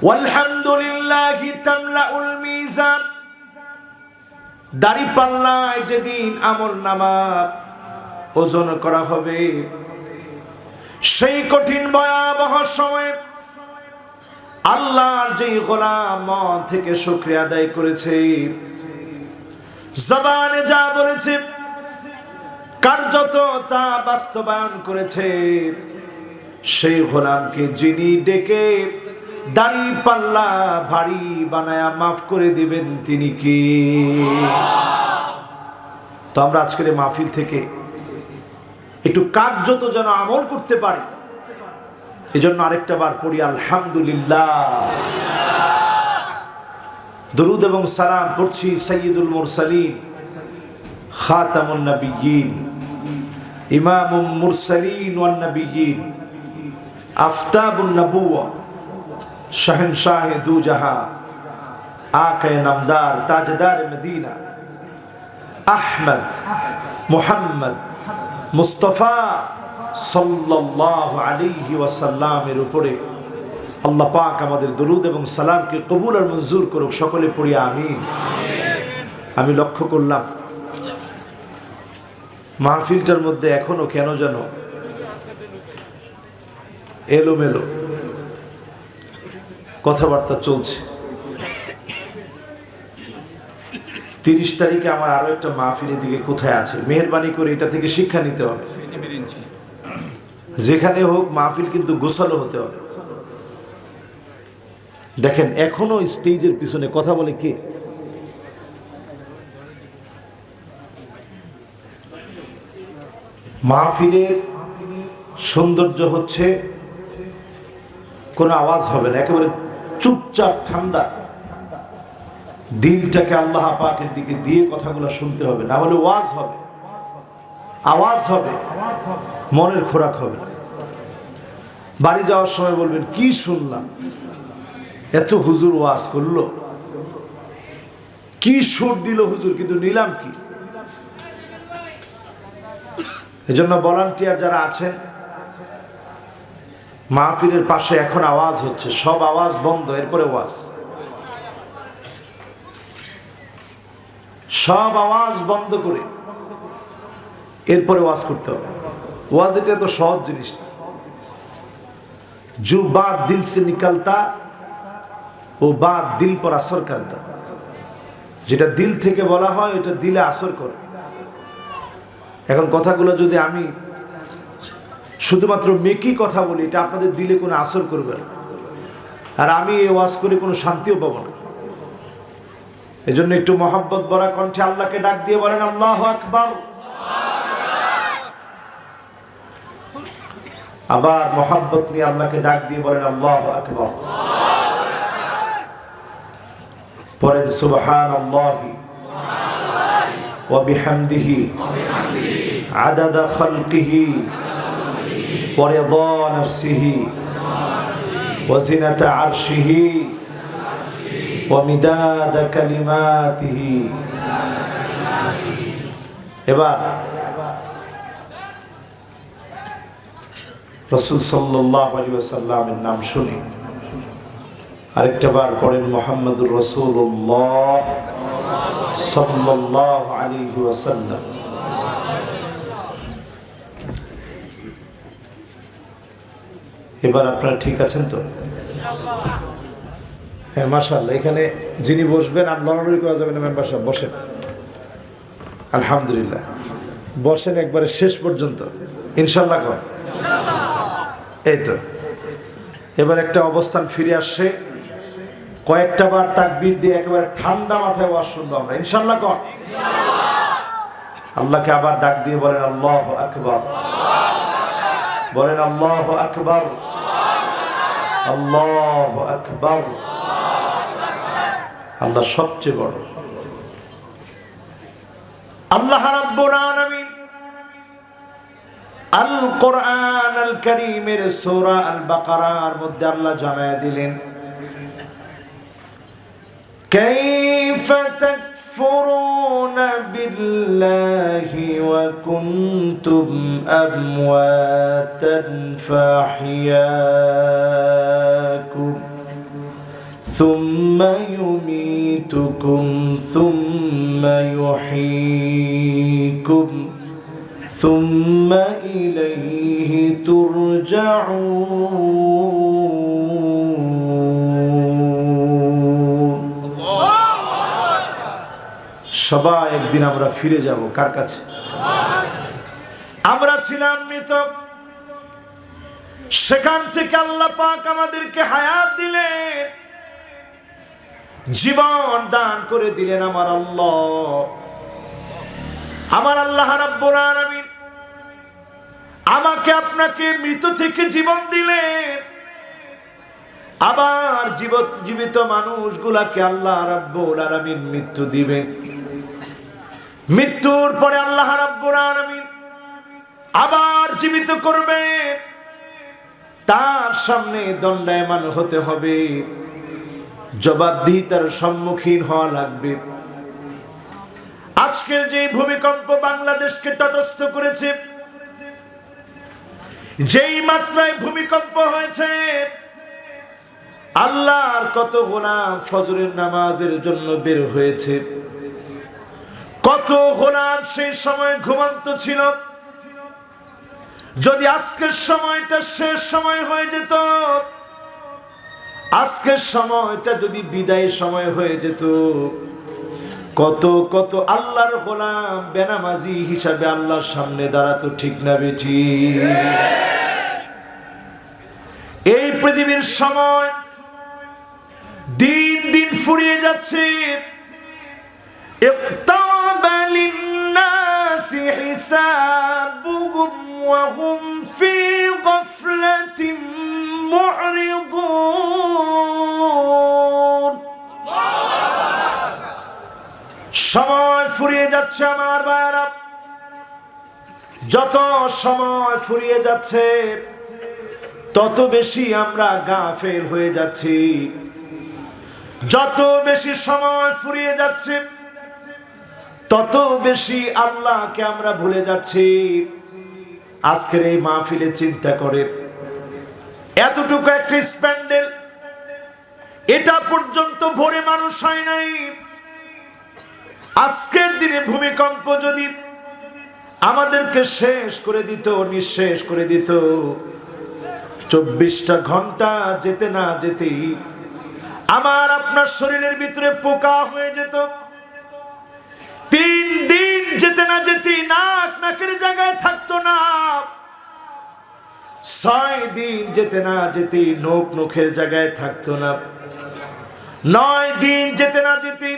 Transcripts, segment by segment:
ওয়ালহামদুলিল্লাহি তামলাউল মিজান। দাড়িপাল্লায় যেদিন আমলনামা ওজন করা হবে, সেই কঠিন ভয়াবহ সময়ে আল্লাহর যেই গোলাম মন থেকে শুকরিয়া আদায় করেছে, জবানে যা বলেছে কার্যত তা বাস্তবায়ন করেছে, সেই গোলামকে যিনি ডেকে দাড়ি পাল্লা ভারী বানায়া মাফ করে দিবেন তিনি কি? তো আমরা আজকের মাহফিল থেকে একটু কার্যত যেন আমল করতে পারি, এজন্য আরেকটা বার পড়ি আলহামদুলিল্লাহ। দরুদ এবং সালাম পড়ছি সাইয়্যিদুল মুরসালিন, খাতামুন নবিয়্যিন, ইমামুল মুরসালিন ওয়ান নবিয়্যিন, আফতাবুন নবুওয়া, শাহেনশাহে দু জাহাঁ, আকায়ে নামদার, তাজদার মদিনা, আহমদ মুহাম্মদ মুস্তাফা সাল্লাল্লাহু আলাইহি ওয়াসাল্লামের উপরে আল্লাহ পাক আমাদের দরুদ এবং সালামকে কবুল আর মঞ্জুর করুক। সকলে পড়ি আমিন। আমি লক্ষ্য করলাম মাহফিলটার মধ্যে এখনো কেন যেন এলোমেলো কথাবার্তা চলছে। 30 তারিখে আমার আরো একটা মাহফিলের দিকে কোথায় আছে, মেহেরবানি করে এটা থেকে শিক্ষা নিতে হবে। যেখানে হোক মাহফিল কিন্তু গোছালো হতে হবে। দেখেন এখনো স্টেজের পিছনে কথা বলে কে? মাহফিলের সৌন্দর্য হচ্ছে কোনো আওয়াজ হবে না, একেবারে চুপচাপ ঠান্ডা দিলটাকে আল্লাহ পাকের দিকে দিয়ে কথাগুলো শুনতে হবে, না হলে ওয়াজ হবে, আওয়াজ হবে, মনের খোরাক হবে না। বাড়ি যাওয়ার সময় বলবেন কি শুনলাম, এত হুজুর ওয়াজ করলো, কি সুর দিল হুজুর, কিন্তু নিলাম কি? এজন্য ভলান্টিয়ার যারা আছেন মাহফিলের পাশে এখন আওয়াজ হচ্ছে, সব আওয়াজ বন্ধ, এরপরে ওয়াজ, সব আওয়াজ বন্ধ করে এরপরে ওয়াজ করতে হবে। ওয়াজ এটা তো সহজ জিনিস না। जो बात दिल से निकलता वो बात दिल पर असर करता। যেটা দিল থেকে বলা হয় এটা দিলে আসর করে। এখন কথাগুলো যদি আমি শুধুমাত্র মেকি কথা বলি, এটা আপনাদের দিলে কোনো আসর করবে না, আর আমি এই ওয়াজ করে কোনো শান্তিও পাবো না। এজন্য একটু মহব্বত ভরা কণ্ঠে আল্লাহকে ডাক দিয়ে বলেন আল্লাহু আকবার। আবার মহব্বত নিয়ে আল্লাহকে ডাক দিয়ে বলেন আল্লাহু আকবার। পড়েন সুবহানাল্লাহি ওয়া বিহামদিহি আদাদা খালকিহি ওয়া রিদা নাফসিহি ওয়া জিনাতা আরশিহি ওয়া মিদাদা কালিমাতিহি। এবার রাসূল সাল্লাল্লাহু আলাইহি ওয়াসাল্লামের নাম শুনি, আরেকটা বার পড়েন মুহাম্মদুর রাসূলুল্লাহ সাল্লাল্লাহু আলাইহি ওয়াসাল্লাম। এবার আপনারা ঠিক আছেন তো? হ্যাঁ মাশাআল্লাহ। এখানে যিনি বসবেন আর লড়ালড়ি করা যাবে না, মেম্বার সাহেব বসেন। আলহামদুলিল্লাহ, বসেন একবারে শেষ পর্যন্ত ইনশাআল্লাহ। কর এই তো এবার একটা অবস্থান ফিরে আসছে, কয়েকটা বার তাকবীর দিয়ে একেবারে ঠান্ডা মাথায় ওয়াজ শুনবো আমরা ইনশাআল্লাহ। কর আল্লাহকে আবার ডাক দিয়ে বলেন আল্লাহু আকবার, বলেন আল্লাহু আকবার, আল্লাহু আকবার। আল্লাহ সবচেয়ে বড়। আল্লাহ রাব্বুল আলামিন আল কোরআন আল কারীমের সূরা আল বাকারার মধ্যে আল্লাহ জানায়া দিলেন কাইফা তাকফুরুনা বিল্লাহি ওয়া কুনতুম আমওয়াতান ফাহিয়াকুম ثم يميتكم ثم يحييكم ثم إليه ترجعون সবাই একদিন আমরা ফিরে যাব কার কাছে? আমরা ছিলাম মৃত, সেখান থেকে আল্লাহ পাক আমাদেরকে হায়াত দিলেন, জীবন দান করে দিলেন আমার আল্লাহ। আমার আল্লাহ রাব্বুল আলামিন আমাকে আপনাকে মৃত থেকে জীবন দিলেন, আবার জীবিত মানুষগুলাকে আল্লাহ রাব্বুল আলামিন মৃত্যু দিবেন। মৃত্যুর পরে আল্লাহ রাব্বুল আলামিন আবার জীবিত করবেন, তার সামনে দণ্ডায়মান হতে হবে, জবাবদিহিতার সম্মুখীন হওয়া লাগবে। আজকের যে ভূমিকম্প বাংলাদেশকে তটস্থ করেছে, যেই মাত্রায় ভূমিকম্প হয়েছে, আল্লাহর কত গোলাম ফজরের নামাজের জন্য বের হয়েছে, কত গোলাম সেই সময় ঘুমন্ত ছিল। যদি আজকের সময়টা শেষ সময় হয়ে যেত, আজকের সময়টা যদি বিদায় সময় হয়ে যেত, কত কত আল্লাহর গোলাম বেনামাজি হিসাবে আল্লাহর সামনে দাঁড়াতো, ঠিক না বেঠি? এই পৃথিবীর সময় দিন দিন ফুরিয়ে যাচ্ছে। ইক্তাবা লিন-নাসি হিসাবুহুম ওয়া হুম ফি গাফলাতিন মু'রিদুন। সময় ফুরিয়ে যাচ্ছে আমার ভাইরা, যত সময় ফুরিয়ে যাচ্ছে তত বেশি আমরা গাফেল হয়ে যাচ্ছি। যত বেশি সময় ফুরিয়ে যাচ্ছে তত বেশি আল্লাহকে আমরা ভুলে যাচ্ছি। আজকের এই মাহফিলে চিন্তা করে, এতটুকু একটা স্প্যান্ডেল, এটা পর্যন্ত ভরে মানুষ হয় নাই। আজকের দিনে ভূমিকম্প যদি আমাদেরকে শেষ করে দিত, নিঃশেষ করে দিত, 24টা ঘন্টা যেতে না যেতেই আমার আপনার শরীরের ভিতরে পোকা হয়ে যেত। 3 দিন যেতে না যেতেই নাক নাকের জায়গায় থাকতো না। 6 দিন যেতে না যেতেই নখ নখের জায়গায় থাকতো না। 9 দিন যেতে না যেতেই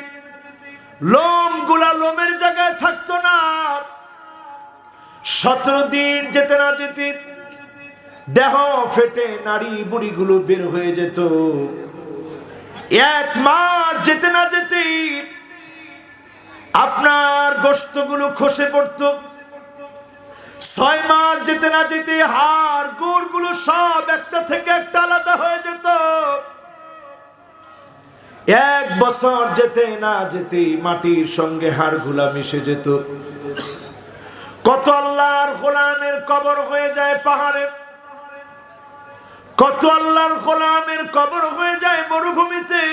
লোম গুলা লোমের জায়গায় থাকতো না। 17 দিন যেতে না যেতেই দেহ ফেটে নারী বুড়িগুলো বের হয়ে যেত। 1 মাস যেতে না যেতেই আপনার গোশতগুলো খসে পড়তো। 6 মাস যেতে না যেতে হাড় গোড়গুলো সব একটা থেকে একটা আলাদা হয়ে যেত। 1 বছর যেতে না যেতে মাটির সঙ্গে হাড়গুলা মিশে যেত। কত আল্লাহর গোলামের কবর হয়ে যায় পাহাড়ে, কত আল্লাহর গোলামের কবর হয়ে যায় মরুভূমিতে,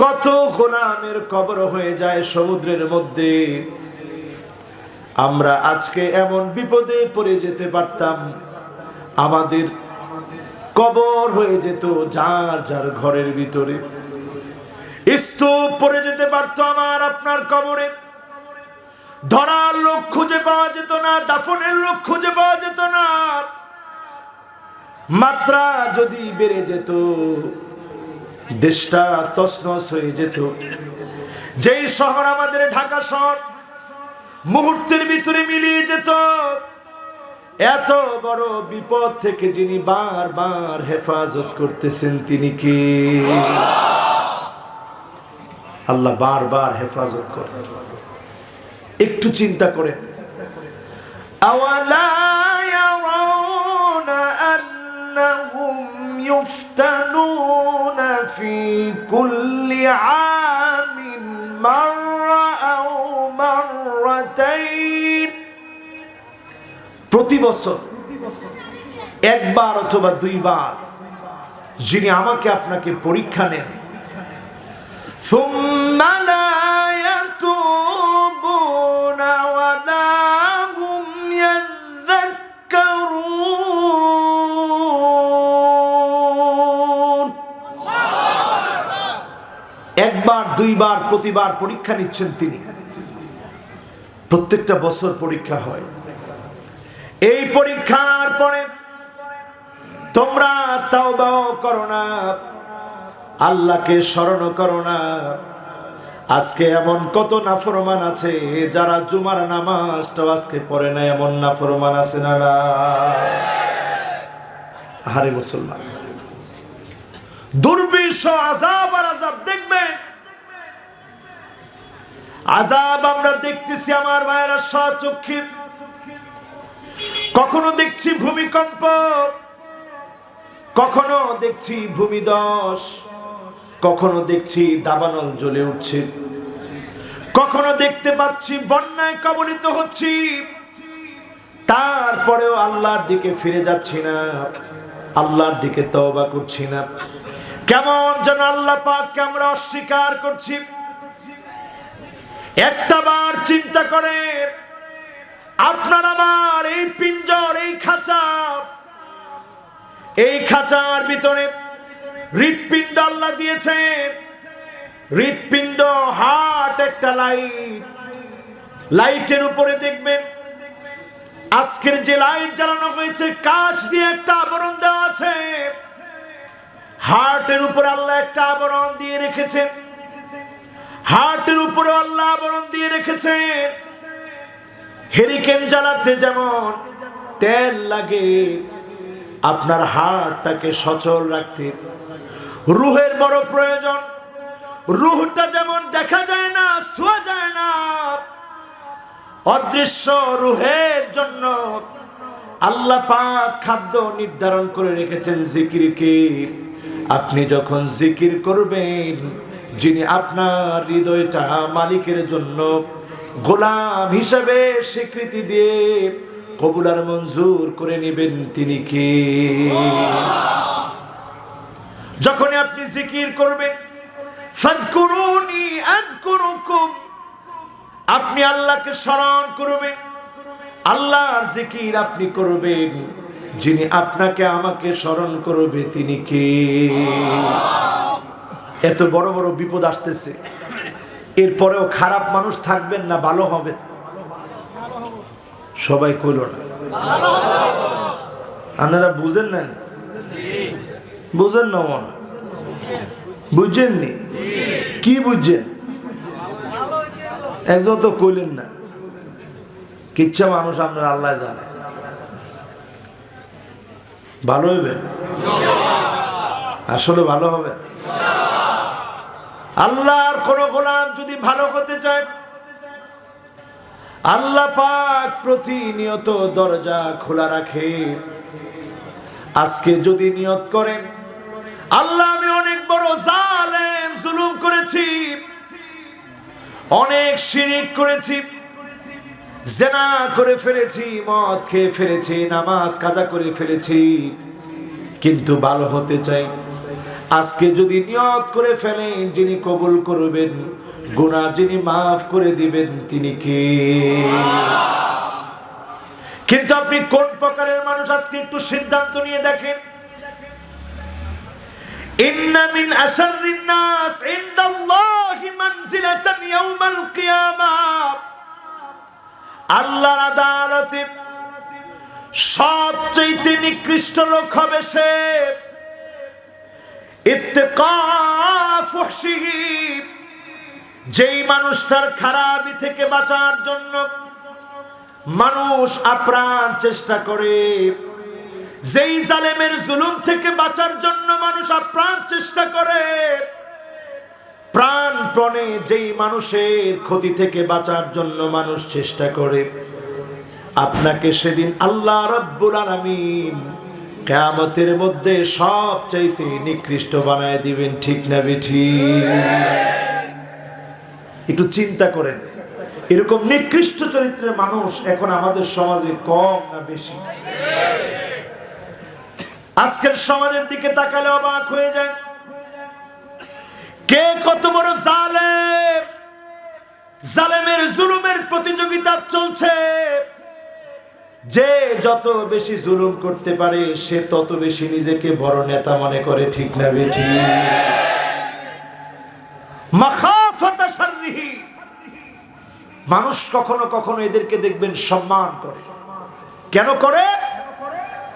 কত গোলামের কবর হয়ে যায় সমুদ্রের মধ্যে। আমরা আজকে এমন বিপদে পড়ে যেতে পারতাম, আমাদের কবর হয়ে যেত যার যার ঘরের ভিতরে, স্তূপ পড়ে যেতে পারত আমার আপনার কবরে। ধরার লোক খুঁজে পাওয়া যেত না, দাফনের লোক খুঁজে পাওয়া যেত না। মাত্রা যদি বেড়ে যেত, দেশটা তছনছ হয়ে যেত। যেই শহর আমাদের ঢাকা শহর মুহূর্তের ভিতরে মিলিয়ে যেত। এত বড় বিপদ থেকে যিনি বারবার হেফাজত করতেছেন তিনি কে? আল্লাহ বারবার হেফাজত করেন। একটু চিন্তা করেন, আওয়ালা ইয়ারাউনা আন্নাহুম ইফতানুনা ফি কুল্লি আমিন মাররা আও মাররাতাইন। প্রতি বছর 1 বার অথবা 2 বার যিনি আমাকে আপনাকে পরীক্ষা নেন। সুম্মা লা ইয়াতুবুনা ওয়া লা হুম ইয়াযাক্কারুন। একবার দুইবার প্রতিবার পরীক্ষা নিচ্ছেন তিনি। প্রত্যেকটা বছর পরীক্ষা হয়। এই পরীক্ষার পরে তোমরা তাওবাও করো না, আল্লাহকে স্মরণ করো না। আজকে এমন কত নাফরমান আছে যারা জুমার নামাজটাও আজকে পড়ে না, এমন নাফরমান আছে না? আরে মুসলমান, দুর্বিষহ আযাব আর আযাব দেখবেন। আযাব আমরা দেখতেছি আমার ভাইয়েরা স্বচক্ষে। কখনো দেখছি ভূমিকম্প, কখনো দেখছি ভূমিধস, কখনো দেখছি দাবানল জ্বলে উঠছে, কখনো দেখতে পাচ্ছি বন্যায় কবলিত হচ্ছি। তারপরেও আল্লাহর দিকে ফিরে যাচ্ছি না, আল্লাহর দিকে তওবা করছি না। কেমন যেন আল্লাহ পাককে আমরা অস্বীকার করছি। একটাবার চিন্তা করে, আপনার আমার এই পিঞ্জর, এই খাঁচার ভিতরে হৃৎপিণ্ড আল্লাহ দিয়েছেন। হৃৎপিণ্ড, হার্ট একটা লাইট, লাইটের উপরে দেখবেন আজকের যে লাইট জ্বালানো হয়েছে কাঁচ দিয়ে একটা আবরণ দেওয়া আছে। হার্টের উপরে আল্লাহ একটা আবরণ দিয়ে রেখেছেন, হার্টের উপরে আল্লাহ আবরণ দিয়ে রেখেছেন। হেরিকেন জ্বালাতে যেমন তেল লাগে, আপনার হার্টটাকে সচল রাখতে রুহের বড় প্রয়োজন। রুহটা যেমন দেখা যায় না, ছোঁয়া যায় না, অদৃশ্য রুহের জন্য আল্লাহ পাক খাদ্য নির্ধারণ করে রেখেছেন জিকিরকে। আপনি যখন জিকির করবেন, যিনি আপনার হৃদয়টা মালিকের জন্য গোলাম হিসাবে স্বীকৃতি দিয়ে কবুল আর মঞ্জুর করে নেবেন, তিনি কে? যখন আপনি জিকির করবেন, ফাযকুরুনি আযকুরুকুম, আপনি আল্লাহকে স্মরণ করবেন, আল্লাহর জিকির আপনি করবেন, যিনি আপনাকে আমাকে স্মরণ করবে তিনি কে? এত বড় বড় বিপদ আসতেছে, এরপরেও খারাপ মানুষ থাকবেন না ভালো হবেন? সবাই কইল না, আপনারা বুঝেন না? বুঝেন না মনে? বুঝছেননি? কি বুঝছেন? একজন তো কইলেন না। কিচ্ছা মানুষ আপনার আল্লাহ জানে। ভালো হইবেন, আসলে ভালো হবেন। আল্লাহর কোন গোলাম যদি ভালো হতে চায়, আল্লাহ পাক প্রতিনিয়ত দরজা খোলা রাখে। আজকে যদি নিয়ত করেন, আল্লাহ আমি অনেক বড় জালেম, জুলুম করেছি, অনেক শিরক করেছি, জিনা করে ফেলেছি, মদ খেয়ে ফেলেছি, নামাজ কাজা করে ফেলেছি, কিন্তু ভালো হতে চাই। আজকে যদি নিয়ত করে ফেলেন, যিনি কবুল করবেন, গুনাহ যিনি মাফ করে দিবেন তিনি কে? কিন্তু আপনি কোন প্রকারের মানুষ আজকে একটু সিদ্ধান্ত নিয়ে দেখেন। ইন্না মিন আশাররিন নাস ইনদাল্লাহি মানজিলাতান ইয়াউমাল কিয়ামাহ, আল্লাহর আদালতে সবচেয়ে নিকৃষ্ট লোক হবে সে ইত্তিকা ফুহশিহি, যেই মানুষটার খারাপি থেকে বাঁচার জন্য মানুষ আপ্রাণ চেষ্টা করে, যেই জালেমের জুলুম থেকে বাঁচার জন্য মানুষ আপ্রাণ চেষ্টা করে, প্রাণপণে যেই মানুষের ক্ষতি থেকে বাঁচার জন্য মানুষ চেষ্টা করে, আপনাকে সেদিন আল্লাহ রাব্বুল আলামিন কিয়ামতের মধ্যে সবচাইতে নিকৃষ্ট বানায় দিবেন। ঠিক না বেঠিক? একটু চিন্তা করেন, এরকম নিকৃষ্ট চরিত্রের মানুষ এখন আমাদের সমাজে কম না বেশি? আজকের সমাজের দিকে তাকালে অবাক হয়ে যায়, কে কত বড় জালেম। জালেমের জুলুমের প্রতিযোগিতা চলছে। যে যত বেশি জুলুম করতে পারে সে তত বেশি নিজেকে বড় নেতা মনে করে, ঠিক না বেঠি? মাখাফাতা শাররিহি। মানুষ কখনো কখনো এদেরকে দেখবেন সম্মান করে। কেন করে?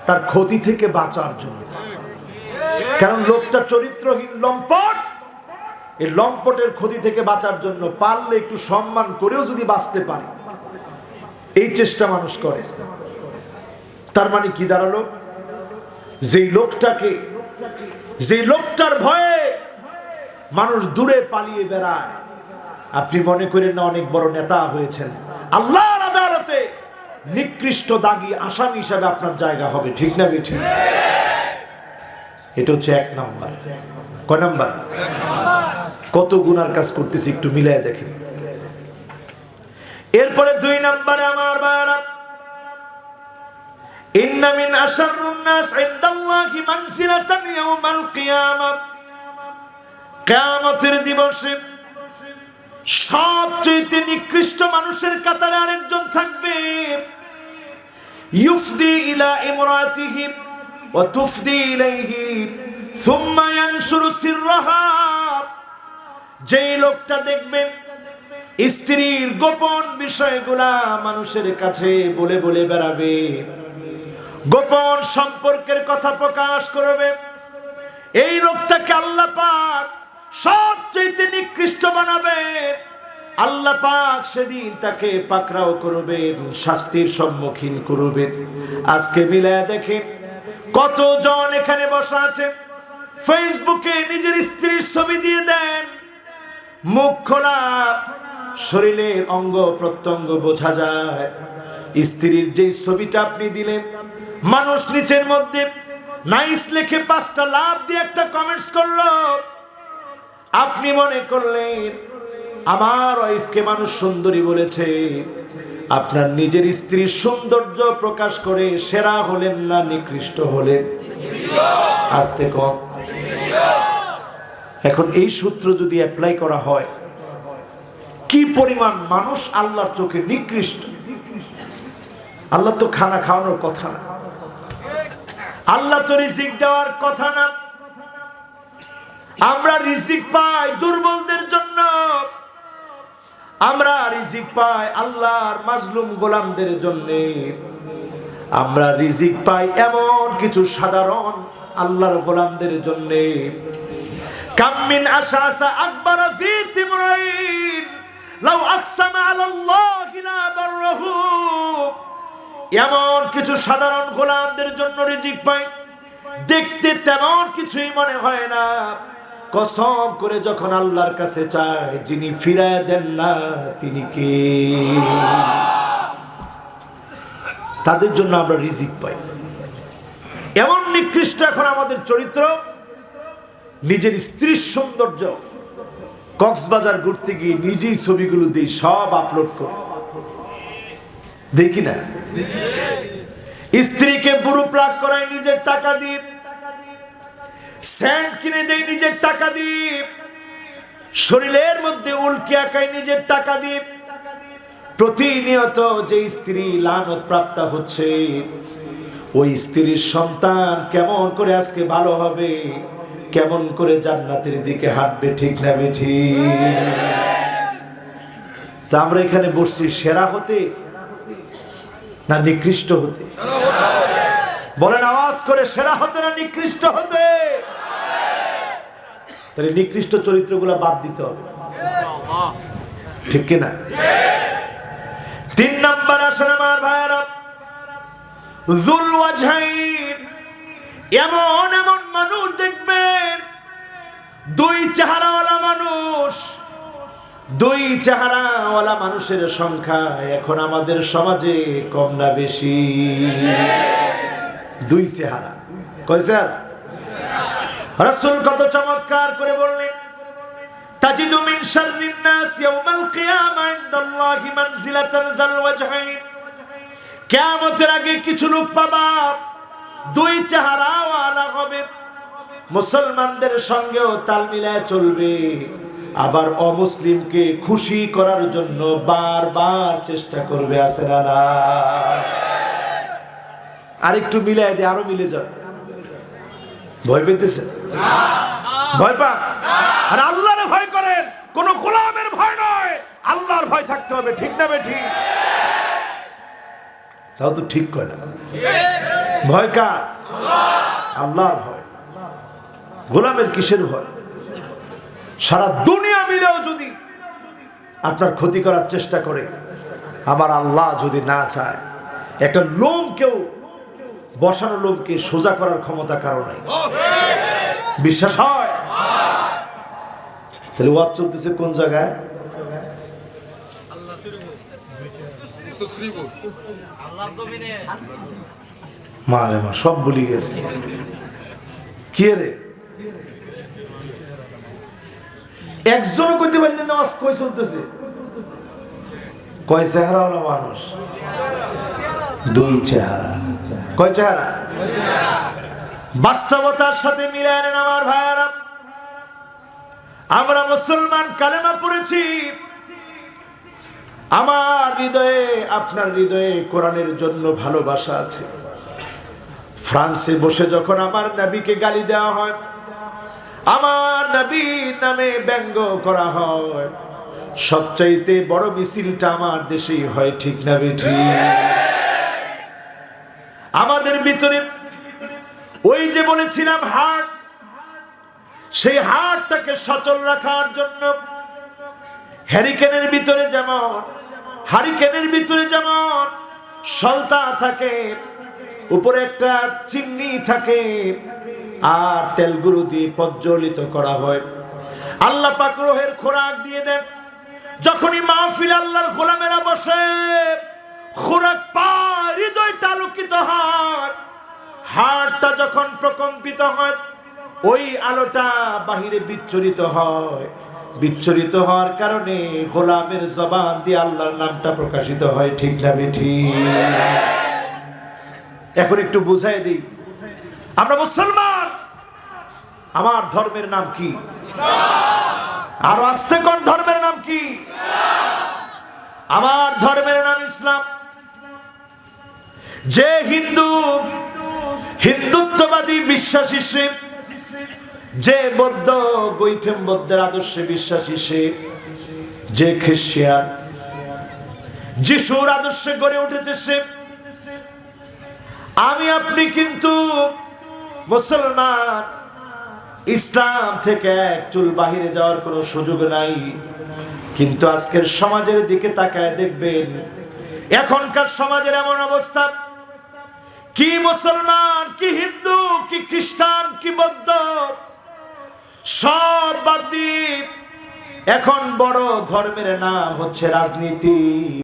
তার ক্ষতি থেকে বাঁচার জন্য। কারণ লোকটা চরিত্রহীন, লম্পট। এই লম্পটের ক্ষতি থেকে বাঁচার জন্য পারলে একটু সম্মান করেও যদি বাঁচতে পারে, এই চেষ্টা মানুষ করে। তার মানে কি দাঁড়ালো? যেই লোকটার ভয়ে মানুষ দূরে পালিয়ে বেড়ায়, আপনি মনে করেন না অনেক বড় নেতা হয়েছেন, আল্লাহর আদালতে নিকৃষ্ট দাগী আসামি হিসাবে আপনার জায়গা হবে, ঠিক না বেঠিক? এটা হচ্ছে 1 নাম্বার। কয় নাম্বার? কত গুনার কাজ করতেছি একটু মিলাই দেখেন। এরপরে 2 নাম্বারে আমার ভাইরা, ইন্না মিন আশারুন নাস ইনদাল্লাহি মানজিলাতান ইয়াউমাল কিয়ামাহ। কিয়ামতের দিবসে সবচেয়ে নিকৃষ্ট মানুষের কাতারে আরেকজন থাকবে। ইউফদি ইলা ইমরাতিহি ওয়া তুফদি ইলাইহি সুম্মা ইয়ানশুরু সিররাহা। যেই লোকটা দেখবেন স্ত্রীর গোপন বিষয়গুলা মানুষের কাছে বলে বলে বেড়াবে, গোপন সম্পর্কের কথা প্রকাশ করবে, এই লোকটাকে আল্লাহ পাক সবচেয়ে নিকৃষ্ট বানাবে। আল্লাহ পাক সেদিন তাকে পাকড়াও করবেন, শাস্তির সম্মুখীন করবেন। আজকে মিলায়া দেখেন কতজন এখানে বসা আছেন, ফেসবুকে নিজের স্ত্রীর ছবি দিয়ে দেন, মুখ খোলা, শরীরের অঙ্গ প্রত্যঙ্গ বোঝা যায়। স্ত্রীর যেই ছবিটা আপনি দিলেন, মানুষ নিচের মধ্যে নাইস লিখে 5টা লাভ দিয়ে একটা কমেন্টস করলো। আপনি মনে করলেন আমার ওয়াইফকে মানুষ সুন্দরী বলেছে। আপনার নিজের স্ত্রীর সৌন্দর্য প্রকাশ করে সেরা হলেন না নিকৃষ্ট হলেন? আস্তে কম। এখন এই সূত্র যদি অ্যাপ্লাই করা হয়, কি পরিমাণ মানুষ আল্লাহর চোখে নিকৃষ্ট। আল্লাহ তো খানা খাওয়ানোর কথা না, আল্লাহ তো রিজিক দেওয়ার কথা না। আমরা রিজিক পাই দুর্বলদের জন্য, আমরা রিজিক পাই আল্লাহর মাজলুম গোলামদের জন্য। আমরা রিজিক পাই এমন কিছু সাধারণ আল্লাহর গোলামদের জন্য। কামিন আশাসা আকবার ফি তিমরাইন লাউ আকসামা আলাল্লাহি লা বাররাহু। এমন কিছু সাধারণ গোলামদের জন্য রিজিক পাই, দেখতে তেমন কিছুই মনে হয় না, কসম করে যখন আল্লাহর কাছে চায়, যিনি ফিরায় দেন না তিনি কে? তাদের জন্য আমরা রিজিক পাই। এমন নিকৃষ্ট এখন আমাদের চরিত্র। নিজের স্ত্রীর সৌন্দর্য, কক্সবাজার ঘুরতে গিয়ে নিজেই ছবিগুলো দিই, সব আপলোড করি, দেখি না? স্ত্রীকে বুড়ো প্লাগ করায় নিজের টাকা দিয়ে, স্যান্ড কিনে দেয় নিজের টাকা দিয়ে, শরীরের মধ্যে উল্কি আঁকায় নিজের টাকা দিয়ে। প্রতিনিয়ত যে স্ত্রী লানত প্রাপ্ত হচ্ছে, ওই স্ত্রীর সন্তান কেমন করে আজকে ভালো হবে, কেমন করে জান্নাতের দিকে হাঁটবে, ঠিক না বেঠি? তা আমরা এখানে বসছি সেরা হতে না নিকৃষ্ট হতে? বলেন আওয়াজ করে, সেরা হতে না নিকৃষ্ট হতে? তাহলে নিকৃষ্ট চরিত্রগুলো বাদ দিতে হবে, ঠিক কিনা? 3 নাম্বার আসেন আমার ভাইয়েরা, যুল ওয়াজহাইন। এমন এমন মানুষ দেখবেন, 2 চেহারাওয়ালা মানুষ। 2 চেহারাওয়ালা মানুষের সংখ্যা এখন আমাদের সমাজে কম না বেশি? 2 চেহারা। কয় চেহারা? রাসূল কত চমৎকার করে বললেন, তাজিদু মিন শাররিন নাস ইয়াউমাল কিয়ামা ইনদাল্লাহি মানজিলাতান যাল ওয়াজহাইন। কিয়ামতের আগে কিছু লোক পাবা দুই চেহারাওয়ালা হবে, মুসলমানদের সঙ্গেও তাল মিলায় চলবে, আবার অমুসলিমকে খুশি করার জন্য বারবার চেষ্টা করবে। আছে না না? আরেকটু মিলাই দিয়ে আরো মিলে যাবে। ভয় পেতেছে? ভয় পান? আর আল্লাহর ভয় করেন, কোন গোলামের ভয় নয়, আল্লাহর ভয় থাকতে হবে। ঠিক না বেঠি? তাও তো ঠিক কয় না। ভয় কার? আল্লাহর ভয়। গোলামের কিসের ভয়? সারা দুনিয়া মিলেও যদি আপনার ক্ষতি করার চেষ্টা করে, আমার আল্লাহ যদি না চায়, একটা লোমকেও, বসানো লোমকে সোজা করার ক্ষমতা কারো নাই। বিশ্বাস হয়? তাহলে ওয়াজ চলতেছে কোন জায়গায়? মারে মা, সব ভুলি গেছে। কে রে? একজনও কইতে পারলেন না কই চলতেছে? কয় চেহারাওয়ালা মানুষ? দুই চেহারা। কয় চেহারা? বাস্তবতার সাথে মিলায় নেন আমার ভাইয়ারা। আমরা মুসলমান, কালেমা পড়েছি, আমার হৃদয়ে, আপনার হৃদয়ে কোরআনের জন্য ভালোবাসা আছে। ফ্রান্সে বসে যখন আমার নবীকে গালি দেওয়া হয়, আমার নবীর নামে ব্যঙ্গ করা হয়, সবচাইতে বড় মিছিলটা আমার দেশেই হয়। ঠিক না বেঠি? আমাদের ভিতরে ওই যে বলেছিলাম হার্ট, সেই হার্টটাকে সচল রাখার জন্য হারিকেনের ভিতরে যেমন সলতা থাকে, উপরে একটা চিমনি থাকে, আর তেলগুলো দিয়ে প্রজ্বলিত করা হয়। আল্লাহ পাক রূহের খোরাক দিয়ে দেন। যখনই মাহফিল আল্লাহর গোলামেরা বসে, খোরাক পায়, হৃদয়টা আলোকিত হয়, হার্টটা যখন প্রকম্পিত হয়, ওই আলোটা বাহিরে বিচ্ছুরিত হয়। বিচ্ছুরিত হওয়ার কারণে গোলামের জবান দিয়ে আল্লাহর নামটা প্রকাশিত হয়। ঠিক না বেঠি? এখন একটু বুঝাই দিই, আমরা মুসলমান, আমার ধর্মের নাম কি? আর আস্তে কোন ধর্মের নাম কি? আমার ধর্মের নাম ইসলাম। যে হিন্দুত্ববাদী বিশ্বাসী সে, যে বৌদ্ধ গৈথম বৌদ্ধের আদর্শে বিশ্বাসী সে, যে খ্রিস্টান যিশুর আদর্শে গড়ে উঠেছে সে, আমি আপনি কিন্তু মুসলমান। ইসলাম থেকে এক চুল বাহিরে যাওয়ার কোনো সুযোগ নাই। কিন্তু আজকের সমাজের দিকে তাকায় দেখবেন, এখনকার সমাজের এমন অবস্থা, কি মুসলমান, কি হিন্দু, কি খ্রিস্টান, কি বৌদ্ধ, সব বাদ দিয়ে এখন বড় ধর্মের নাম হচ্ছে রাজনীতি।